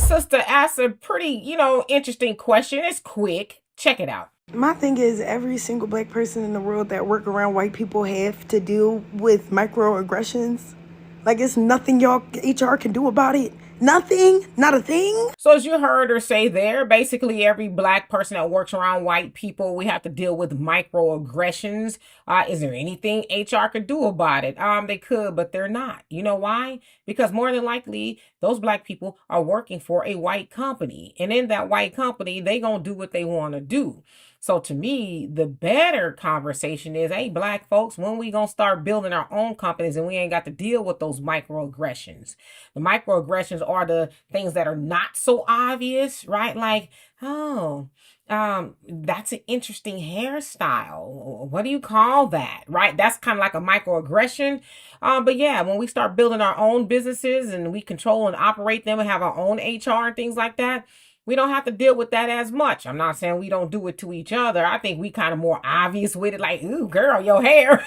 sister asked a pretty, interesting question. It's quick. Check it out. My thing is, every single black person in the world that work around white people have to deal with microaggressions. Like, it's nothing y'all HR can do about it. Nothing, not a thing. So as you heard her say there, basically every black person that works around white people, we have to deal with microaggressions. Is there anything HR could do about it? They could, but they're not. You know why? Because more than likely, those black people are working for a white company. And in that white company, they gonna do what they want to do. So to me, the better conversation is, hey, black folks, when we gonna start building our own companies and we ain't got to deal with those microaggressions? The microaggressions are the things that are not so obvious, right? Like, oh, that's an interesting hairstyle. What do you call that? Right? That's kind of like a microaggression. But yeah, when we start building our own businesses and we control and operate them and have our own HR and things like that, we don't have to deal with that as much. I'm not saying we don't do it to each other. I think we kind of more obvious with it, like, ooh, girl, your hair.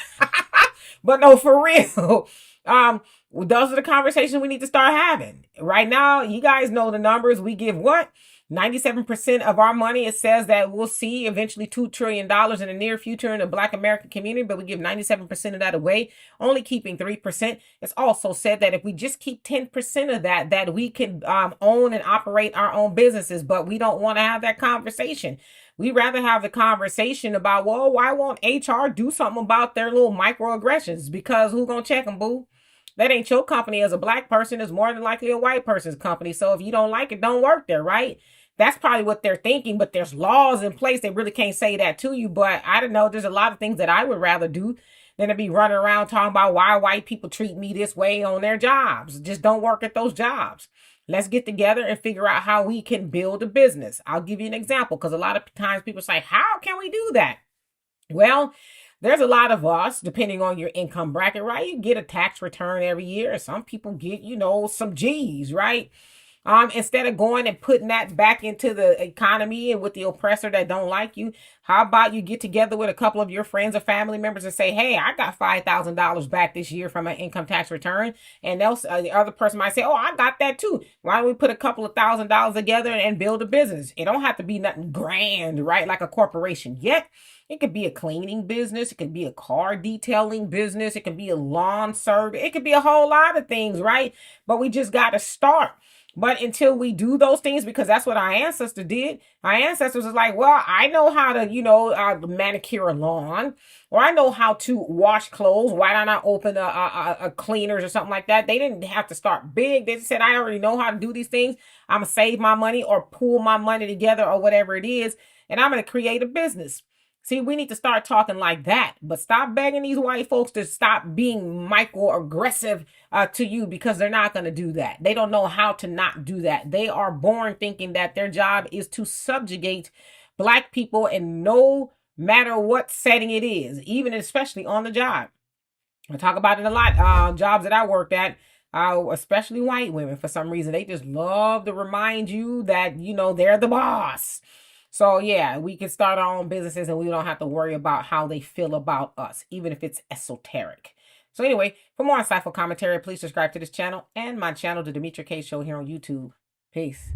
But no, for real. Those are the conversations we need to start having. Right now, you guys know the numbers. We give what? 97% of our money. It says that we'll see eventually $2 trillion in the near future in the Black American community, but we give 97% of that away, only keeping 3%. It's also said that if we just keep 10% of that we can own and operate our own businesses, but we don't want to have that conversation. We rather have the conversation about, well, why won't HR do something about their little microaggressions? Because who gonna check them, boo? That ain't your company as a black person. It's more than likely a white person's company. So if you don't like it, don't work there, right? That's probably what they're thinking, but there's laws in place. They really can't say that to you. But I don't know. There's a lot of things that I would rather do than to be running around talking about why white people treat me this way on their jobs. Just don't work at those jobs. Let's get together and figure out how we can build a business. I'll give you an example, because a lot of times people say, how can we do that? Well, there's a lot of us, depending on your income bracket, right? You get a tax return every year. Some people get, some G's, right? Instead of going and putting that back into the economy and with the oppressor that don't like you, how about you get together with a couple of your friends or family members and say, hey, I got $5,000 back this year from an income tax return. And the other person might say, oh, I got that too. Why don't we put a couple of $1,000s together and build a business? It don't have to be nothing grand, right? Like a corporation yet. It could be a cleaning business. It could be a car detailing business. It could be a lawn service. It could be a whole lot of things, right? But we just got to start. But until we do those things, because that's what our ancestors did. Our ancestors was like, well, I know how to, manicure a lawn, or I know how to wash clothes. Why don't I open a cleaners or something like that? They didn't have to start big. They just said, I already know how to do these things. I'm going to save my money or pool my money together or whatever it is. And I'm going to create a business. See, we need to start talking like that, but stop begging these white folks to stop being microaggressive to you, because they're not going to do that. They don't know how to not do that. They are born thinking that their job is to subjugate black people, and no matter what setting it is, even especially on the job. I talk about it a lot. Jobs that I worked at, especially white women, for some reason, they just love to remind you that, they're the boss. So yeah, we can start our own businesses and we don't have to worry about how they feel about us, even if it's esoteric. So anyway, for more insightful commentary, please subscribe to this channel and my channel, The Demetra Kaye Show, here on YouTube. Peace.